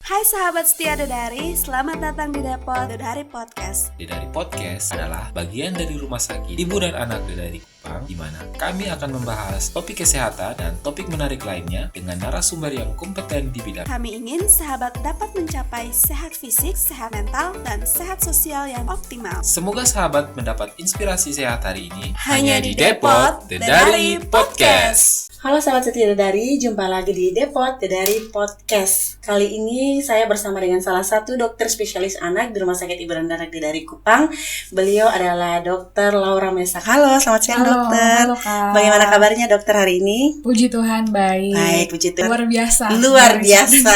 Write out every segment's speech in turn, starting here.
Hai sahabat setia Dedari, selamat datang di Depot Dedari Podcast. Dedari Podcast adalah bagian dari rumah sakit ibu dan anak Dedari Kupang, di mana kami akan membahas topik kesehatan dan topik menarik lainnya dengan narasumber yang kompeten di bidang. Kami ingin sahabat dapat mencapai sehat fisik, sehat mental, dan sehat sosial yang optimal. Semoga sahabat mendapat inspirasi sehat hari ini Hanya di Depot Dedari Podcast. Halo sahabat setia Dedari, jumpa lagi di Depot Dedari Podcast. Kali ini saya bersama dengan salah satu dokter spesialis anak di Rumah Sakit Ibu dan Anak Dedari Kupang. Beliau adalah Dr. Laura Mesak. Halo, selamat siang dokter. Halo Kak. Bagaimana kabarnya dokter hari ini? Puji Tuhan baik. Baik, puji Tuhan. Luar biasa.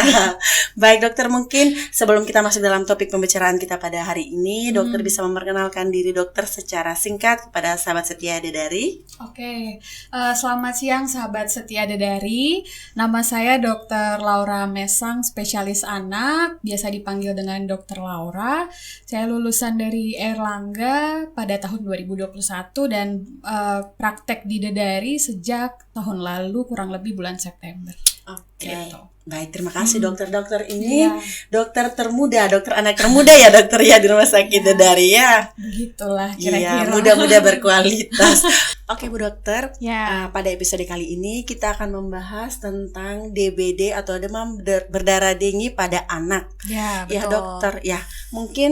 Baik dokter, mungkin sebelum kita masuk dalam topik pembicaraan kita pada hari ini, dokter bisa memperkenalkan diri dokter secara singkat kepada sahabat setia Dedari. Oke, selamat siang sahabat setia Dedari. Nama saya Dr. Laura Mesang, spesialis anak, biasa dipanggil dengan Dr. Laura. Saya lulusan dari Erlangga pada tahun 2021 dan praktek di Dedari sejak tahun lalu kurang lebih bulan September. Oke. Gitu. Baik, terima kasih dokter-dokter ini. Iya. Dokter termuda, dokter anak termuda ya dokter ya di Rumah Sakit Dedari ya. Begitulah Iya, kira-kira. muda-muda berkualitas. Oke Bu Dokter, Ya. pada episode kali ini kita akan membahas tentang DBD atau demam berdarah denggi pada anak. Ya, betul. Ya dokter, ya mungkin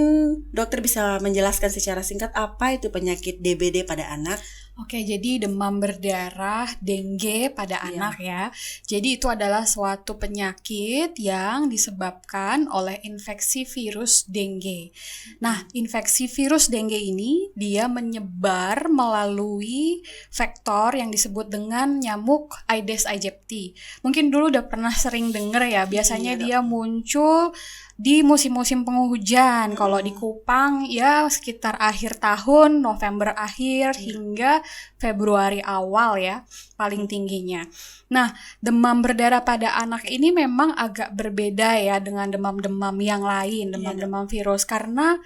dokter bisa menjelaskan secara singkat apa itu penyakit DBD pada anak? Oke, jadi demam berdarah dengue pada anak ya. Jadi itu adalah suatu penyakit yang disebabkan oleh infeksi virus dengue. Nah, infeksi virus dengue ini dia menyebar melalui vektor yang disebut dengan nyamuk Aedes aegypti. Mungkin dulu udah pernah sering dengar ya, biasanya dia muncul di musim-musim penghujan. Kalau di Kupang ya sekitar akhir tahun, November akhir hingga Februari awal ya, paling tingginya. Nah, demam berdarah pada anak ini memang agak berbeda ya dengan demam-demam yang lain, demam-demam virus, karena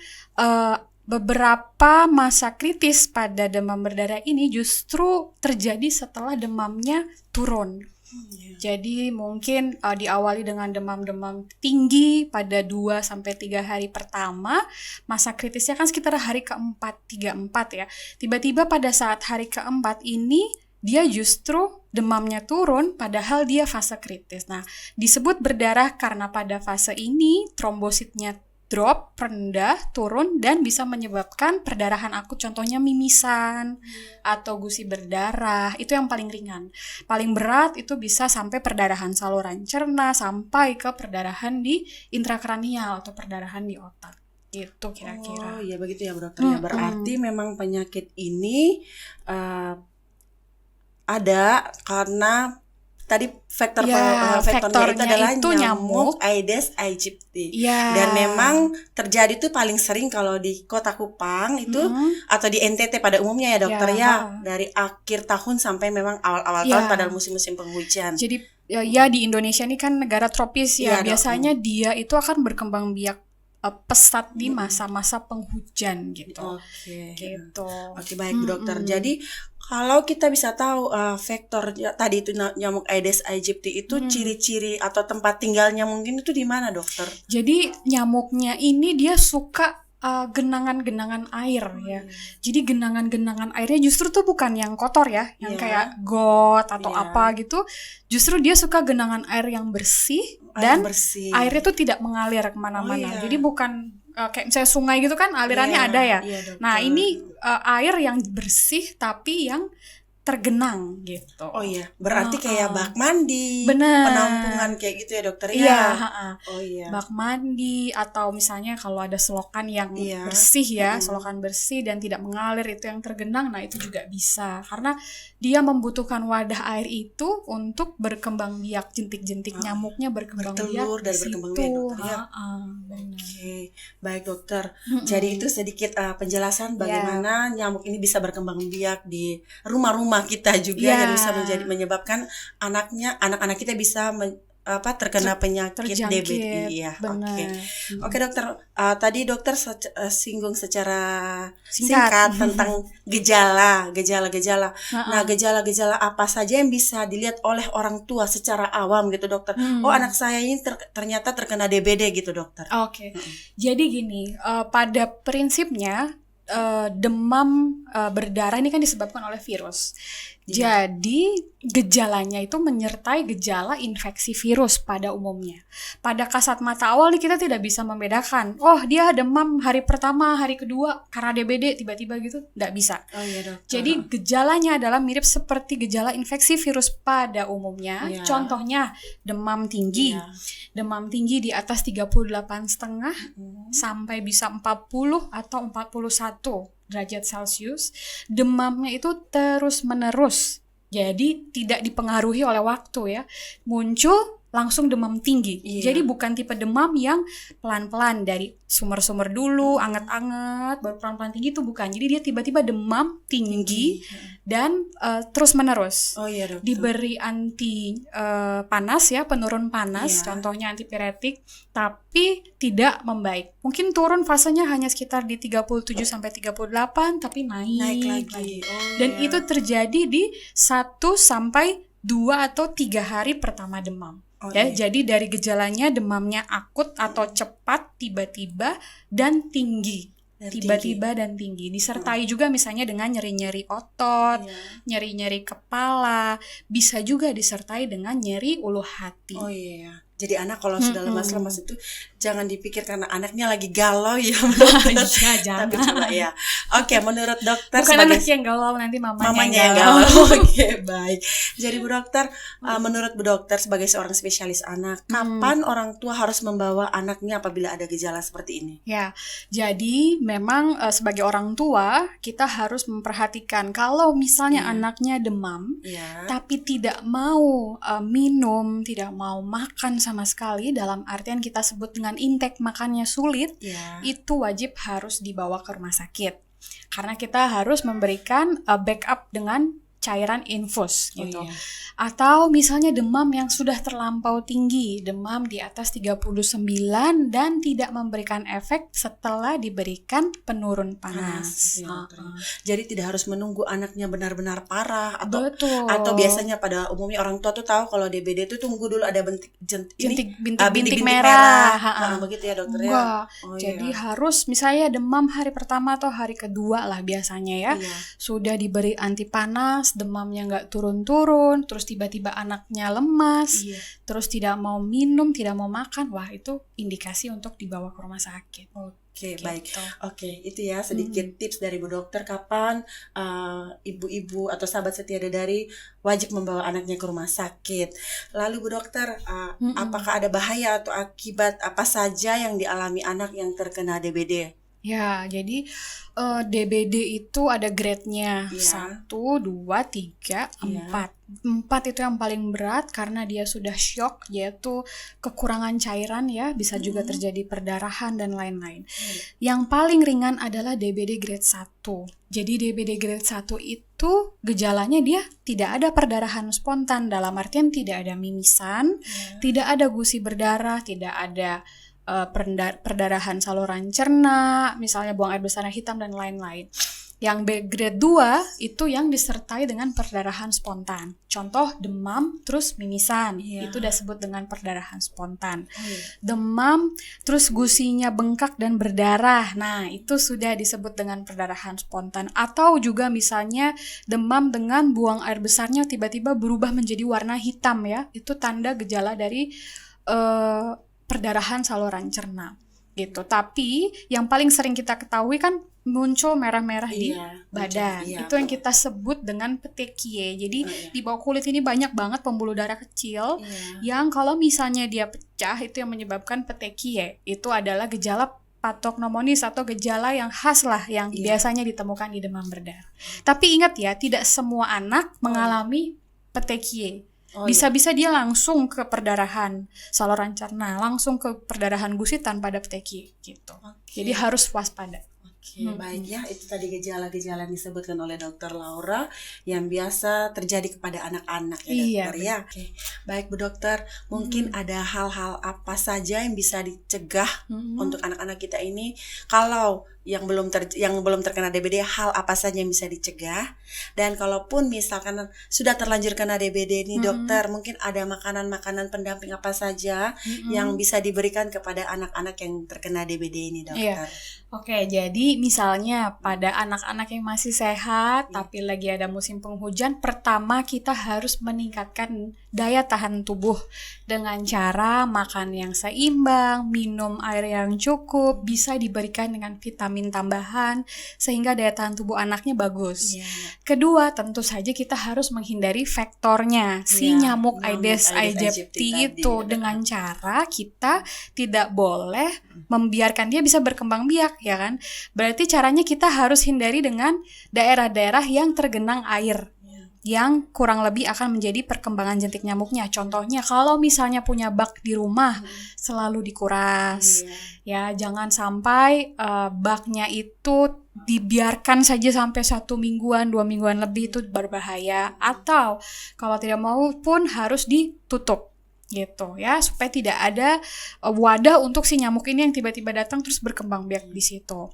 beberapa masa kritis pada demam berdarah ini justru terjadi setelah demamnya turun. Jadi mungkin diawali dengan demam-demam tinggi pada 2-3 hari pertama. Masa kritisnya kan sekitar hari keempat, 3-4 ya. Tiba-tiba pada saat hari keempat ini dia justru demamnya turun padahal dia fase kritis. Nah, disebut berdarah karena pada fase ini trombositnya drop, rendah, turun, dan bisa menyebabkan perdarahan akut, contohnya mimisan atau gusi berdarah. Itu yang paling ringan. Paling berat itu bisa sampai perdarahan saluran cerna, sampai ke perdarahan di intrakranial atau perdarahan di otak. Gitu kira-kira. Oh iya begitu ya dokter ya. Berarti memang penyakit ini ada karena tadi vektornya itu adalah nyamuk Aedes aegypti. Ya. Dan memang terjadi itu paling sering kalau di Kota Kupang itu atau di NTT pada umumnya ya dokter ya. Dari akhir tahun sampai memang awal-awal tahun pada musim-musim penghujan. Jadi ya di Indonesia ini kan negara tropis ya. Biasanya dia itu akan berkembang biak pesat di masa-masa penghujan gitu. Oke. Gitu. Oke, baik Bu Dokter. Jadi kalau kita bisa tahu vektor tadi itu nyamuk Aedes aegypti itu ciri-ciri atau tempat tinggalnya mungkin itu di mana dokter? Jadi nyamuknya ini dia suka genangan-genangan air ya. Jadi genangan-genangan airnya justru tuh bukan yang kotor ya, yang kayak got atau apa gitu. Justru dia suka genangan air yang bersih dan airnya tuh tidak mengalir kemana-mana. Jadi bukan kayak misalnya sungai gitu kan alirannya ada ya. Nah ini air yang bersih tapi yang tergenang gitu. Oh iya, berarti kayak bak mandi, bener. Penampungan kayak gitu ya dokter ya. Iya, oh iya. Bak mandi atau misalnya kalau ada selokan yang bersih ya, selokan bersih dan tidak mengalir itu yang tergenang, nah itu juga bisa karena dia membutuhkan wadah air itu untuk berkembang biak, jentik-jentik nyamuknya berkembang bertelur biak dan berkembang biak dokter ya. Oke, baik dokter. Jadi itu sedikit penjelasan bagaimana nyamuk ini bisa berkembang biak di rumah-rumah kita juga yang bisa menyebabkan anak-anak kita bisa terkena penyakit terjangkit, DBD ya. benar. Oke dokter, tadi dokter singgung secara Singkat. singkat tentang gejala-gejala. Nah, gejala-gejala apa saja yang bisa dilihat oleh orang tua secara awam gitu dokter? Oh, anak saya ini ternyata terkena DBD gitu dokter. Oke. Jadi gini, pada prinsipnya demam berdarah ini kan disebabkan oleh virus. Jadi gejalanya itu menyertai gejala infeksi virus pada umumnya. Pada kasat mata awal nih kita tidak bisa membedakan. Oh, dia demam hari pertama, hari kedua karena DBD tiba-tiba gitu, nggak bisa. Oh iya dokter. Jadi gejalanya adalah mirip seperti gejala infeksi virus pada umumnya. Iya. Contohnya demam tinggi. Iya. Demam tinggi di atas 38,5 sampai bisa 40 atau 41 derajat Celcius. Demamnya itu terus-menerus. Jadi tidak dipengaruhi oleh waktu ya. Muncul langsung demam tinggi. Iya. Jadi bukan tipe demam yang pelan-pelan dari sumber-sumber dulu, anget-anget, baru pelan-pelan tinggi, itu bukan. Jadi dia tiba-tiba demam tinggi dan terus-menerus. Oh iya dokter. Diberi anti panas ya, penurun panas, Iya. contohnya antipiretik, tapi tidak membaik. Mungkin turun fasenya hanya sekitar di 37 sampai 38, tapi naik lagi. Oh, Dan iya. itu terjadi di 1 sampai 2 atau 3 hari pertama demam. Oh, Ya, iya. jadi dari gejalanya demamnya akut atau cepat, tiba-tiba dan tinggi. Dan Tiba-tiba dan tinggi. Disertai juga misalnya dengan nyeri-nyeri otot, Iya. nyeri-nyeri kepala, bisa juga disertai dengan nyeri ulu hati. Oh iya. Jadi anak kalau sudah lemas-lemas itu jangan dipikir karena anaknya lagi galau ya. Iya, jangan. Tapi coba ya. Oke, menurut dokter Bukan sebagai anak yang galau, nanti mamanya mamanya yang galau. galau. Oke, baik. Jadi Bu Dokter, menurut Bu Dokter sebagai seorang spesialis anak, kapan orang tua harus membawa anaknya apabila ada gejala seperti ini? Ya, jadi memang sebagai orang tua kita harus memperhatikan kalau misalnya anaknya demam, Iya. tapi tidak mau minum, tidak mau makan sama sekali, dalam artian kita sebut dengan intake makannya sulit, Iya. itu wajib harus dibawa ke rumah sakit. Karena kita harus memberikan backup dengan cairan infus gitu. iya. Atau misalnya demam yang sudah terlampau tinggi, demam di atas 39 dan tidak memberikan efek setelah diberikan penurun panas. Iya, dokter. Jadi tidak harus menunggu anaknya benar-benar parah Betul. atau biasanya pada umumnya orang tua tuh tahu kalau DBD itu tunggu dulu ada bintik merah. Nah, begitu ya dokter ya. Enggak. Oh, Jadi iya. harus misalnya demam hari pertama atau hari kedua lah biasanya ya. Iya. Sudah diberi anti panas, demamnya nggak turun-turun, terus tiba-tiba anaknya lemas, Iya. terus tidak mau minum, tidak mau makan, wah itu indikasi untuk dibawa ke rumah sakit. Oke, Gitu. baik. Oke, itu ya sedikit tips dari Bu Dokter kapan ibu-ibu atau sahabat setia dari wajib membawa anaknya ke rumah sakit. Lalu Bu Dokter, apakah ada bahaya atau akibat apa saja yang dialami anak yang terkena DBD? Ya, jadi DBD itu ada grade-nya. Iya. 1, 2, 3, 4. 4 itu yang paling berat karena dia sudah shock, yaitu kekurangan cairan ya, bisa juga terjadi perdarahan dan lain-lain. Yang paling ringan adalah DBD grade 1. Jadi DBD grade 1 itu gejalanya dia tidak ada perdarahan spontan, dalam artian tidak ada mimisan, tidak ada gusi berdarah, tidak ada perdarahan saluran cerna, misalnya buang air besarnya hitam dan lain-lain. Yang grade 2 itu yang disertai dengan perdarahan spontan. Contoh demam terus mimisan, itu udah disebut dengan perdarahan spontan. Demam terus gusinya bengkak dan berdarah, nah itu sudah disebut dengan perdarahan spontan. Atau juga misalnya demam dengan buang air besarnya tiba-tiba berubah menjadi warna hitam ya, itu tanda gejala dari perdarahan saluran cerna gitu. Tapi yang paling sering kita ketahui kan muncul merah-merah di badan. Itu yang kita sebut dengan petekie. Jadi di bawah kulit ini banyak banget pembuluh darah kecil yang kalau misalnya dia pecah itu yang menyebabkan petekie. Itu adalah gejala patognomonis atau gejala yang khas lah yang biasanya ditemukan di demam berdarah. Tapi ingat ya, tidak semua anak mengalami petekie. Bisa-bisa dia langsung ke perdarahan saluran cerna, langsung ke perdarahan gusi tanpa ada petekie gitu. Jadi harus waspada. Baik ya, itu tadi gejala-gejala yang disebutkan oleh Dokter Laura yang biasa terjadi kepada anak-anak ya Iya, dokter ya. Oke. Baik Bu Dokter, mungkin ada hal-hal apa saja yang bisa dicegah untuk anak-anak kita ini kalau yang belum terkena DBD, hal apa saja yang bisa dicegah? Dan kalaupun misalkan sudah terlanjur kena DBD ini dokter, mungkin ada makanan-makanan pendamping apa saja yang bisa diberikan kepada anak-anak yang terkena DBD ini dokter? Iya. Oke, jadi misalnya pada anak-anak yang masih sehat tapi lagi ada musim penghujan, pertama kita harus meningkatkan daya tahan tubuh dengan cara makan yang seimbang, minum air yang cukup, bisa diberikan dengan vitamin tambahan sehingga daya tahan tubuh anaknya bagus. Kedua, tentu saja kita harus menghindari vektornya, si nyamuk Aedes aegypti itu dengan cara kita tidak boleh membiarkan dia bisa berkembang biak, ya kan? Berarti caranya kita harus hindari dengan daerah-daerah yang tergenang air, yang kurang lebih akan menjadi perkembangan jentik nyamuknya. Contohnya kalau misalnya punya bak di rumah, selalu dikuras. Ya, jangan sampai baknya itu dibiarkan saja sampai 1 mingguan, 2 mingguan lebih, itu berbahaya. Atau kalau tidak mau pun harus ditutup gitu ya, supaya tidak ada wadah untuk si nyamuk ini yang tiba-tiba datang terus berkembang biak di situ.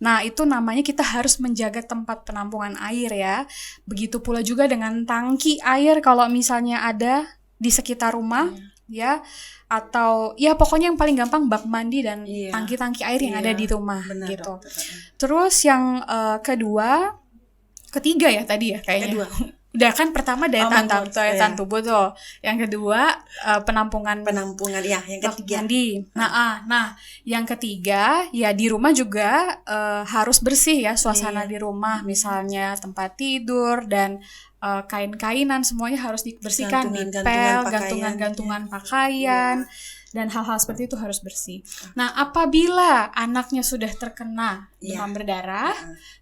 Nah, itu namanya kita harus menjaga tempat penampungan air ya. Begitu pula juga dengan tangki air kalau misalnya ada di sekitar rumah ya, atau ya pokoknya yang paling gampang bak mandi dan tangki-tangki air yang ada di rumah. Benar, gitu. dokter. Terus yang ketiga ya tadi ya kayaknya. Udah kan pertama daya tahan tubuh tuh. Yang kedua penampungan ya, yang ketiga. Mandi. Nah, yang ketiga ya di rumah juga harus bersih ya suasana di rumah, misalnya tempat tidur dan kain-kainan semuanya harus dibersihkan, dipel, gantungan-gantungan pakaian. Dan hal-hal seperti itu harus bersih. Nah, apabila anaknya sudah terkena demam berdarah,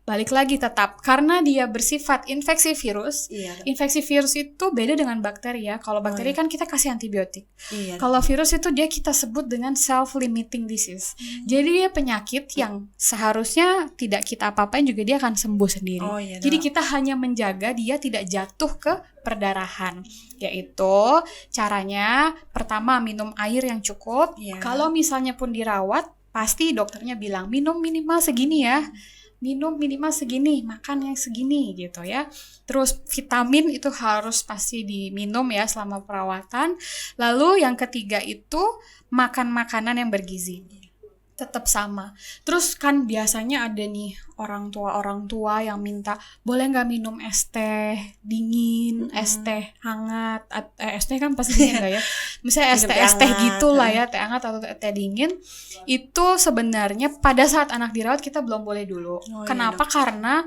balik lagi tetap karena dia bersifat infeksi virus. Infeksi virus itu beda dengan bakteri ya. Kalau bakteri kan kita kasih antibiotik. Kalau virus itu dia kita sebut dengan self-limiting disease. Jadi dia penyakit yang seharusnya tidak kita apa-apain juga dia akan sembuh sendiri. Jadi kita hanya menjaga dia tidak jatuh ke perdarahan, yaitu caranya pertama minum air yang cukup. Kalau misalnya pun dirawat, pasti dokternya bilang minum minimal segini ya, minum minimal segini, makan yang segini gitu ya. Terus vitamin itu harus pasti diminum ya selama perawatan. Lalu yang ketiga itu makan makanan yang bergizi. Tetap sama. Terus kan biasanya ada nih orang tua yang minta, boleh nggak minum es teh dingin, es teh hangat, es teh kan pasti dingin nggak ya? Misalnya es teh gitulah ya, teh hangat atau teh dingin. Itu sebenarnya pada saat anak dirawat kita belum boleh dulu. Kenapa? Karena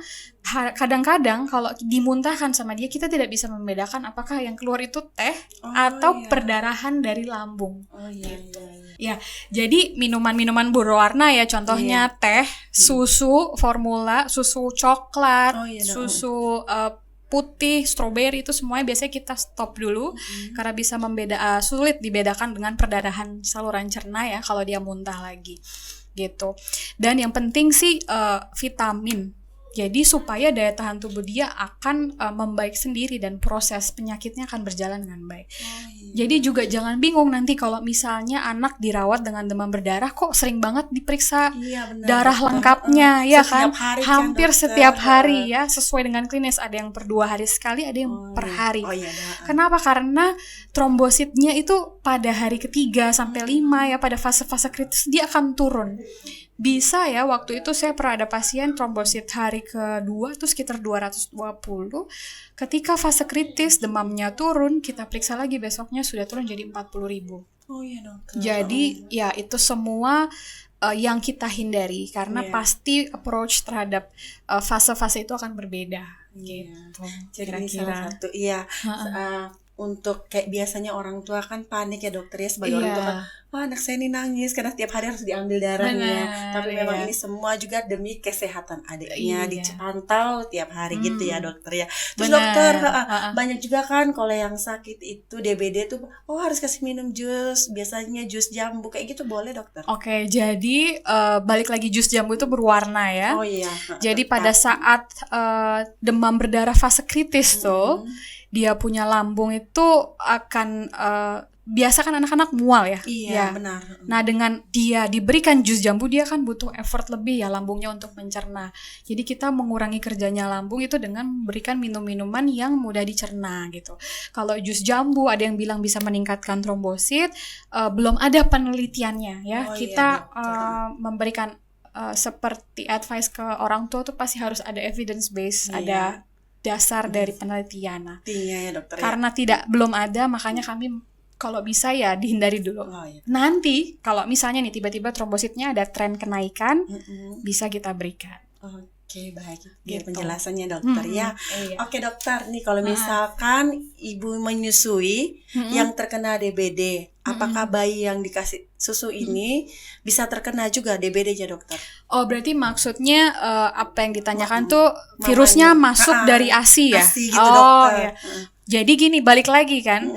kadang-kadang kalau dimuntahkan sama dia kita tidak bisa membedakan apakah yang keluar itu teh atau perdarahan dari lambung. Ya, jadi minuman-minuman berwarna ya, contohnya teh, susu formula, susu coklat, susu putih, stroberi, itu semuanya biasanya kita stop dulu karena bisa sulit dibedakan dengan perdarahan saluran cerna ya kalau dia muntah lagi gitu. Dan yang penting sih vitamin. Jadi supaya daya tahan tubuh dia akan membaik sendiri dan proses penyakitnya akan berjalan dengan baik. Jadi juga jangan bingung nanti kalau misalnya anak dirawat dengan demam berdarah kok sering banget diperiksa darah lengkapnya ya kan, hampir setiap hari ya, sesuai dengan klinis, ada yang per 2 hari sekali, ada yang per hari. Kenapa? Karena trombositnya itu pada hari ketiga sampai 5 ya, pada fase-fase kritis dia akan turun. Bisa ya, waktu itu saya pernah ada pasien trombosit hari kedua itu sekitar 220. Ketika fase kritis demamnya turun, kita periksa lagi besoknya sudah turun jadi 40.000. Jadi ya itu semua yang kita hindari karena pasti approach terhadap fase-fase itu akan berbeda gitu. Jadi kira-kira. salah satu untuk kayak biasanya orang tua kan panik ya dokter ya, sebagai orang tua kan, wah anak saya ini nangis karena tiap hari harus diambil darahnya. Benar, Tapi memang iya. ini semua juga demi kesehatan adiknya, Iya. dipantau tiap hari gitu ya dokter ya. Terus Benar. dokter, banyak juga kan kalau yang sakit itu DBD tuh, oh harus kasih minum jus, biasanya jus jambu kayak gitu boleh dokter? Oke, jadi balik lagi jus jambu itu berwarna ya. Oh iya. Jadi pada saat demam berdarah fase kritis tuh, dia punya lambung itu akan biasa kan anak-anak mual ya. Iya Ya. benar. Nah, dengan dia diberikan jus jambu, dia kan butuh effort lebih ya lambungnya untuk mencerna. Jadi kita mengurangi kerjanya lambung itu dengan memberikan minum-minuman yang mudah dicerna gitu. Kalau jus jambu ada yang bilang bisa meningkatkan trombosit, belum ada penelitiannya ya. Oh, iya, Kita betul. memberikan seperti advice ke orang tua tuh pasti harus ada evidence base, Iya. ada dasar dari penelitian. Nah, Artinya ya dokter ya. karena belum ada, makanya kami kalau bisa ya dihindari dulu. Oh iya. Nanti kalau misalnya nih tiba-tiba trombositnya ada tren kenaikan, Mm-mm. bisa kita berikan. Oke, baik. Biar Gitu. penjelasannya dokter ya. Iya. Oke dokter, nih kalau misalkan ibu menyusui yang terkena DBD, apakah bayi yang dikasih susu ini bisa terkena juga DBD-nya dokter? Oh, berarti maksudnya apa yang ditanyakan tuh virusnya Mamanya. masuk dari ASI ya? ASI gitu Oh, dokter. iya. Jadi gini, balik lagi kan,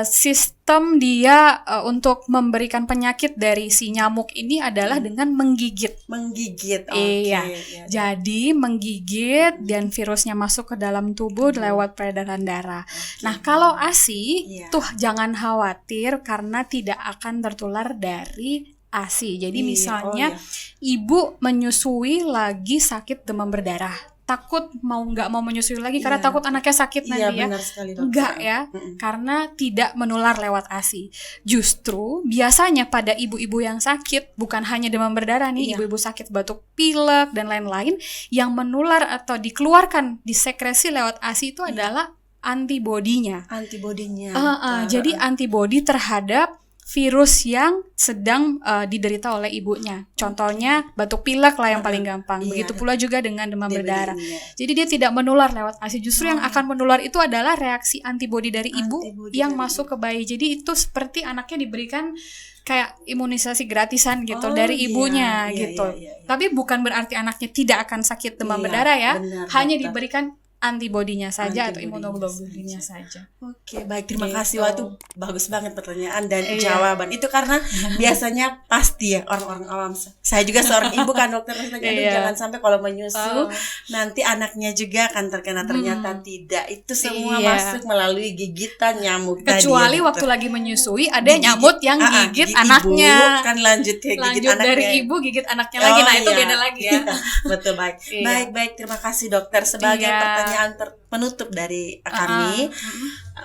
sistem dia untuk memberikan penyakit dari si nyamuk ini adalah dengan menggigit. Menggigit. Oke. Iya. Ya. Jadi menggigit dan virusnya masuk ke dalam tubuh lewat peredaran darah. Nah, kalau ASI Iya. tuh jangan khawatir karena tidak akan tertular dari ASI. Jadi Iya, misalnya oh iya. ibu menyusui lagi sakit demam berdarah, takut nggak mau menyusui lagi karena Iya. takut anaknya sakit Iya nanti ya. benar sekali dokter. Enggak ya, karena tidak menular lewat ASI. Justru biasanya pada ibu-ibu yang sakit, bukan hanya demam berdarah nih, Iya. ibu-ibu sakit batuk pilek dan lain-lain, yang menular atau dikeluarkan disekresi lewat ASI itu adalah antibodinya. Antibodinya. Jadi antibodi terhadap virus yang sedang diderita oleh ibunya. Contohnya batuk pilek lah yang paling gampang. Iya. Begitu pula juga dengan demam DBD berdarah. ini ya. Jadi dia tidak menular lewat ASI. Justru yang akan menular itu adalah reaksi antibodi dari ibu Antibodi yang dari masuk ke bayi. Jadi itu seperti anaknya diberikan kayak imunisasi gratisan gitu Oh, dari iya, ibunya iya, gitu. iya, iya. Tapi bukan berarti anaknya tidak akan sakit demam Iya, berdarah ya. benar, Hanya dokter. diberikan antibodinya saja atau Antibodinya imunoglobulinnya saja. Oke, baik. Terima Gitu. kasih. Wah, itu bagus banget pertanyaan dan Iya. jawaban. Itu karena biasanya pasti ya orang-orang awam. Saya juga seorang ibu kan dokter. Aduh, Iya. jangan sampai kalau menyusu nanti anaknya juga akan terkena. Ternyata tidak. Itu semua Iya. masuk melalui gigitan nyamuk Kecuali tadi ya, waktu dokter. lagi menyusui ada nyamuk yang gigit gigit anaknya. Ibu, kan lanjut ke gigit Lanjut anaknya. dari ibu gigit anaknya lagi. Nah, itu iya. beda lagi ya. Betul, baik. Iya. Baik. Terima kasih dokter. Sebagai Iya. pertanyaan penutup dari kami,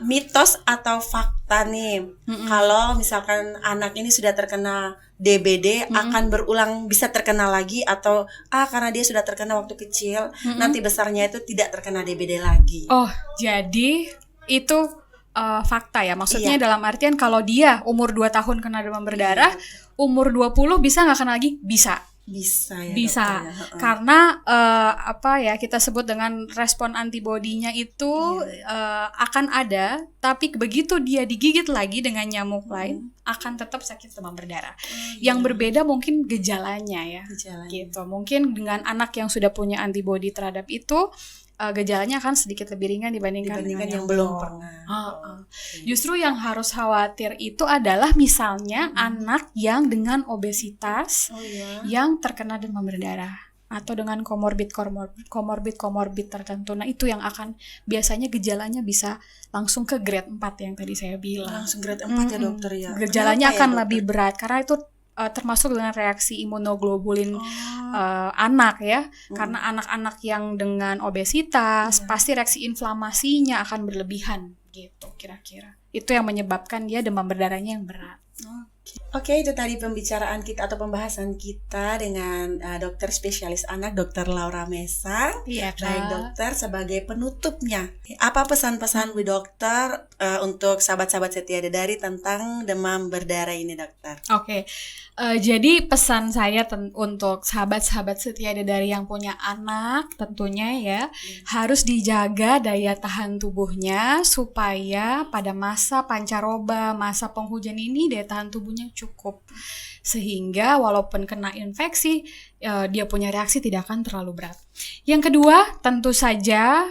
mitos atau fakta nih, kalau misalkan anak ini sudah terkena DBD akan berulang, bisa terkena lagi, atau karena dia sudah terkena waktu kecil, nanti besarnya itu tidak terkena DBD lagi. Oh, jadi itu fakta ya. Maksudnya Iya. dalam artian kalau dia umur 2 tahun kena demam berdarah, umur 20 bisa nggak kena lagi? Bisa. Bisa ya. Bisa. dokter, ya. Heeh. Karena apa ya, kita sebut dengan respon antibodinya itu akan ada, tapi begitu dia digigit lagi dengan nyamuk lain akan tetap sakit demam berdarah. Yang berbeda mungkin gejalanya ya. Gejalanya. Gitu. Mungkin dengan anak yang sudah punya antibodi terhadap itu gejalanya akan sedikit lebih ringan dibandingkan dengan yang belum belum. pernah. Justru yang harus khawatir itu adalah misalnya anak yang dengan obesitas Oh iya. yang terkena demam berdarah atau dengan komorbid tertentu. Nah, itu yang akan biasanya gejalanya bisa langsung ke grade 4 yang tadi saya bilang. Langsung grade 4 ya dokter ya. Gejalanya Kenapa ya, akan dokter? lebih berat karena itu termasuk dengan reaksi imunoglobulin anak ya. Karena anak-anak yang dengan obesitas pasti reaksi inflamasinya akan berlebihan gitu kira-kira. Itu yang menyebabkan dia demam berdarahnya yang berat. Oke. Oke, itu tadi pembicaraan kita atau pembahasan kita dengan dokter spesialis anak, Dokter Laura Mesa. Iya, Kak. Baik dokter, sebagai penutupnya, apa pesan-pesan Bu Dokter untuk sahabat-sahabat setia Dedari tentang demam berdarah ini, dokter? Oke, jadi pesan saya untuk sahabat-sahabat setia Dedari yang punya anak tentunya ya, harus dijaga daya tahan tubuhnya supaya pada masa pancaroba, masa penghujan ini daya tahan tubuhnya cukup. Sehingga walaupun kena infeksi, dia punya reaksi tidak akan terlalu berat. Yang kedua, tentu saja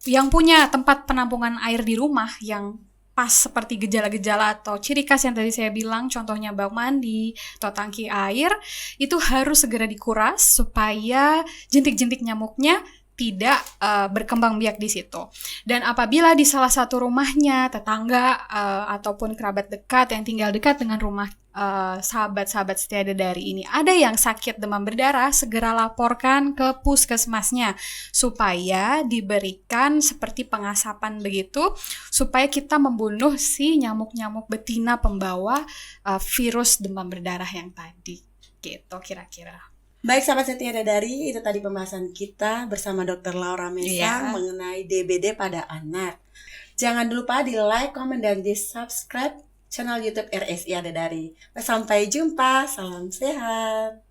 yang punya tempat penampungan air di rumah yang pas seperti gejala-gejala atau ciri khas yang tadi saya bilang, contohnya bak mandi atau tangki air, itu harus segera dikuras supaya jentik-jentik nyamuknya tidak berkembang biak di situ. Dan apabila di salah satu rumahnya tetangga ataupun kerabat dekat yang tinggal dekat dengan rumah sahabat-sahabat setia Dedari ini ada yang sakit demam berdarah, segera laporkan ke puskesmasnya supaya diberikan seperti pengasapan begitu, supaya kita membunuh si nyamuk-nyamuk betina pembawa virus demam berdarah yang tadi. Gitu kira-kira. Baik sahabat setia Dedari, itu tadi pembahasan kita bersama Dokter Laura Mesa mengenai DBD pada anak. Jangan lupa di like, komen, dan di subscribe channel YouTube RSI Dedari. Sampai jumpa, salam sehat.